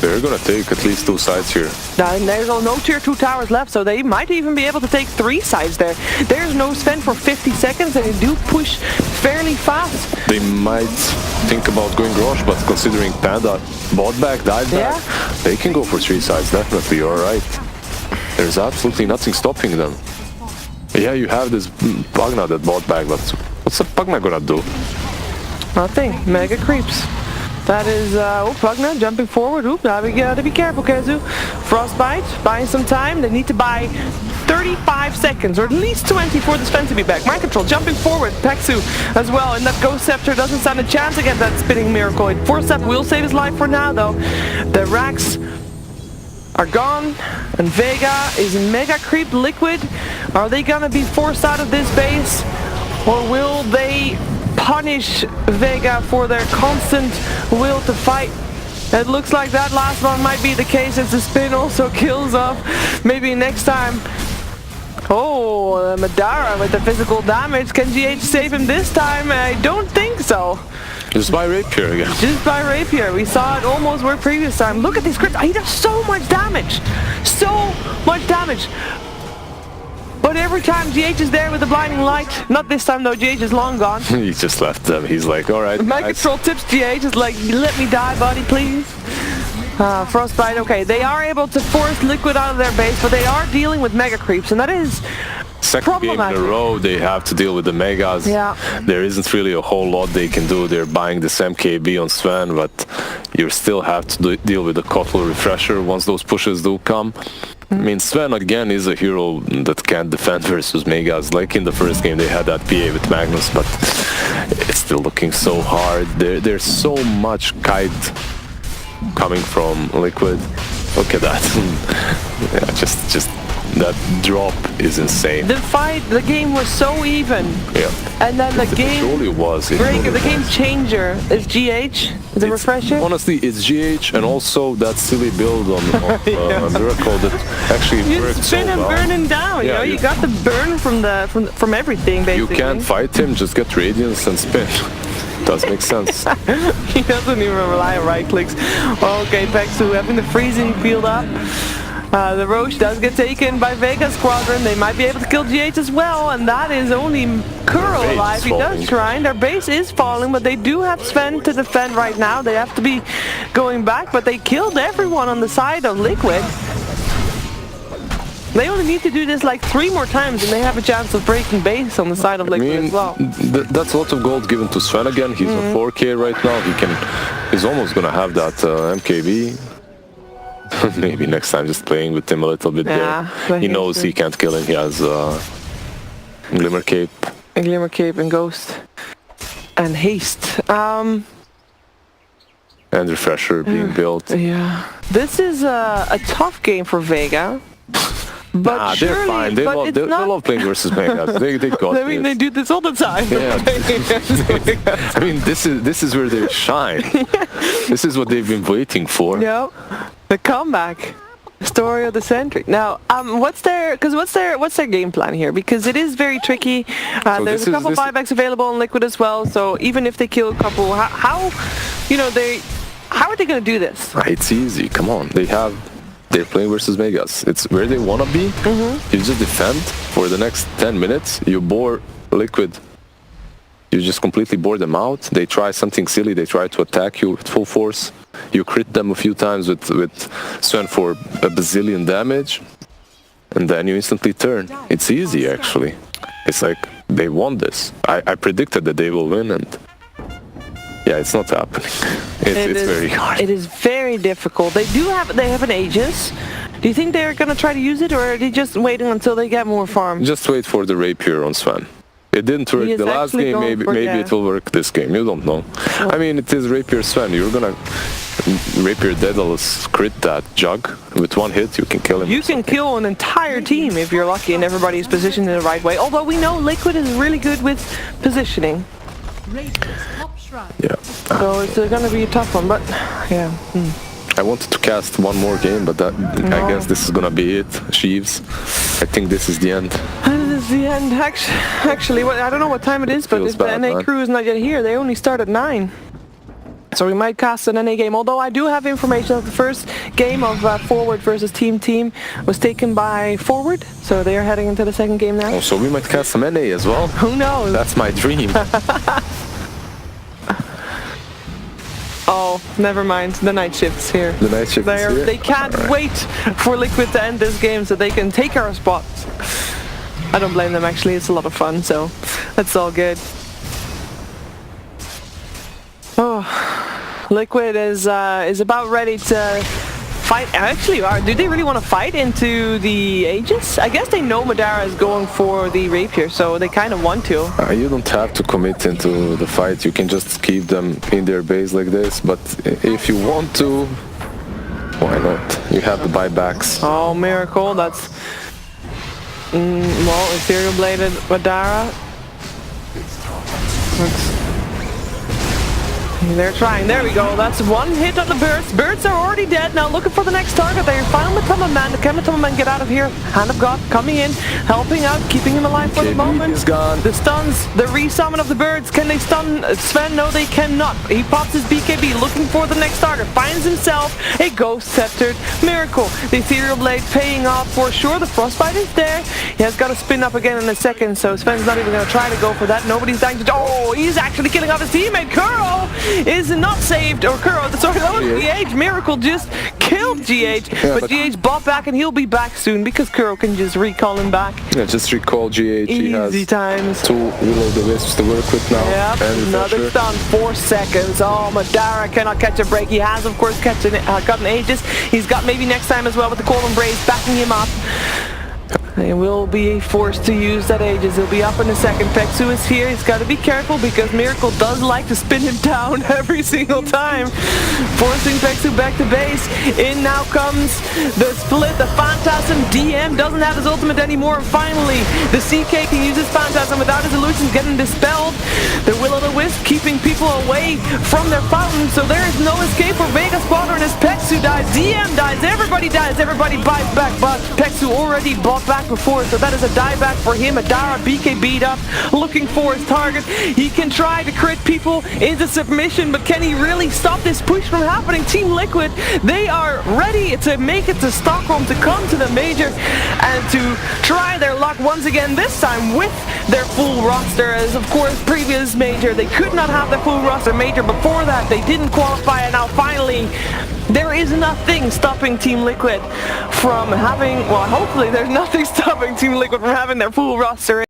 They're gonna take at least 2 sides here. And there's no tier 2 towers left, so they might even be able to take 3 sides there. There's no Sven for 50 seconds, and they do push fairly fast. They might think about going Roche, but considering Panda bought back, died back, they can go for 3 sides, definitely, you're right. There's absolutely nothing stopping them. Yeah, you have this Pugna that bought back, but what's the Pugna gonna do? Nothing. Mega creeps. That is, Pugna jumping forward. Oop, now we gotta be careful, Kazu. Frostbite, buying some time. They need to buy 35 seconds, or at least 20 for the Sven to be back. Mind control, jumping forward. Pexu as well, and that Ghost Scepter doesn't stand a chance against that spinning Miracle. Force Step will save his life for now, though. The racks are gone, and Vega is mega creep Liquid. Are they gonna be forced out of this base, or will they punish Vega for their constant will to fight? It looks like that last one might be the case, as the spin also kills off. Maybe next time. Oh, Madara with the physical damage. Can GH save him this time? I don't think so. Just by Rapier again. Just by Rapier. We saw it almost work previous time. Look at these crits. He does so much damage. So much damage. But every time GH is there with the blinding light, not this time though, GH is long gone. He just left them. He's like, alright. My control tips GH is like, let me die, buddy, please. Frostbite, okay. They are able to force Liquid out of their base, but they are dealing with mega creeps, and that is second game in a row they have to deal with the megas. Yeah. There isn't really a whole lot they can do. They're buying this MKB on Sven, but you still have to deal with the Kotl refresher once those pushes do come. I mean, Sven again is a hero that can't defend versus megas. Like in the first game they had that PA with Magnus, but it's still looking so hard. There's so much kite coming from Liquid. Look at that. Yeah, just that drop is insane. The game was so even. Yeah. And then the game truly was. The game changer is GH, the refresher. Honestly, it's GH, and also that silly build on Miracle that actually worked so well. You spin and burning down. Yeah, you got the burn from everything basically. You can't fight him. Just get Radiance and spin. Does make sense. He doesn't even rely on right clicks. Okay, Pexu having the freezing field up. The Roche does get taken by Vega Squadron. They might be able to kill GH as well, and that is only Kuro alive. He does shrine. Their base is falling, but they do have Sven to defend right now. They have to be going back, but they killed everyone on the side of Liquid. They only need to do this like 3 more times, and they have a chance of breaking base on the side of Liquid as well. That's a lot of gold given to Sven again. He's on 4K right now. He's almost gonna have that MKB. Maybe next time just playing with him a little bit there. He knows he can't kill him. He has Glimmer Cape. A Glimmer Cape and Ghost. And Haste. And Refresher being built. Yeah. This is a tough game for Vega. But surely, they're fine. They love playing versus Megas. They got I mean, they do this all the time. Yeah. I mean, this is where they shine. This is what they've been waiting for. Yep. The comeback. Story of the century. Now, what's their game plan here? Because it is very tricky. There's a couple buybacks available on Liquid as well. So even if they kill a couple, how are they going to do this? It's easy. Come on, they're playing versus Megas. It's where they want to be. You just defend for the next 10 minutes. You bore Liquid. You just completely bore them out. They try something silly. They try to attack you with full force. You crit them a few times with Sven for a bazillion damage. And then you instantly turn. It's easy, actually. It's like they want this. I predicted that they will win, and yeah, it's not happening. It's very hard. It is very difficult. They have an Aegis. Do you think they're gonna try to use it, or are they just waiting until they get more farm? Just wait for the Rapier on Sven. It didn't work the last game. Maybe it will work this game. You don't know. Oh. I mean, it is Rapier Sven. You're gonna Rapier Daedalus crit that Jug with one hit. You can kill him. You can kill an entire team if you're lucky and everybody's positioned in the right way. Although we know Liquid is really good with positioning. Yeah. So it's gonna be a tough one, but yeah. I wanted to cast one more game, but I guess this is gonna be it. Sheaves. I think this is the end. This is the end. Actually, I don't know what time it is, but if the NA crew is not yet here, they only start at 9. So we might cast an NA game, although I do have information that the first game of Forward versus Team was taken by Forward, so they are heading into the second game now. Oh, so we might cast some NA as well? Who knows? That's my dream. Oh, never mind. The night shift's here. The night shift is here? They can't wait for Liquid to end this game so they can take our spots. I don't blame them, actually. It's a lot of fun, so that's all good. Oh, Liquid is about ready to fight. Actually, do they really want to fight into the Aegis? I guess they know Madara is going for the Rapier, so they kind of want to. You don't have to commit into the fight. You can just keep them in their base like this. But if you want to, why not? You have the buybacks. Oh, Miracle, that's... well, Ethereal Bladed Madara. They're trying. There we go. That's one hit on the birds. Birds are already dead. Now looking for the next target. They found the Tumma Man. The Tumma Man, get out of here. Hand of God coming in, helping out, keeping him alive for the moment. He's gone. The stuns, the resummon of the birds. Can they stun Sven? No, they cannot. He pops his BKB, looking for the next target. Finds himself a Ghost Sceptered Miracle. The Ethereal Blade paying off for sure. The Frostbite is there. He has got to spin up again in a second, so Sven's not even going to try to go for that. Nobody's dying to... Oh, he's actually killing off his teammate. Kuro is not saved, or Kuro, sorry, that was GH. Miracle just killed GH, but GH bought back and he'll be back soon because Kuro can just recall him back. Yeah, just recall GH. He has easy times. 2 Will-O-the-Wisps to work with now. Yep, and another stun, 4 seconds. Oh, Madara cannot catch a break. He has, of course, gotten Aegis. He's got maybe next time as well with the Cold Embrace backing him up. They will be forced to use that Aegis. He'll be up in a second. Pexu is here. He's got to be careful because Miracle does like to spin him down every single time. Forcing Pexu back to base. In now comes the split. The Phantasm DM doesn't have his ultimate anymore. And finally, the CK can use his Phantasm without his illusions getting dispelled. The Will-O-the-Wisp keeping people away from their fountain. So there is no escape for Vega Squadron as Pexu dies. DM dies. Everybody dies. Everybody buys back. But Pexu already bought back before, so that is a dieback for him. Madara BK beat up, looking for his target. He can try to crit people into submission, but can he really stop this push from happening? Team Liquid, they are ready to make it to Stockholm, to come to the major and to try their luck once again, this time with their full roster. As of course previous major they could not have the full roster. Major before that they didn't qualify, and now finally there is nothing stopping Team Liquid from having, well, hopefully there's nothing stopping Team Liquid from having their full roster.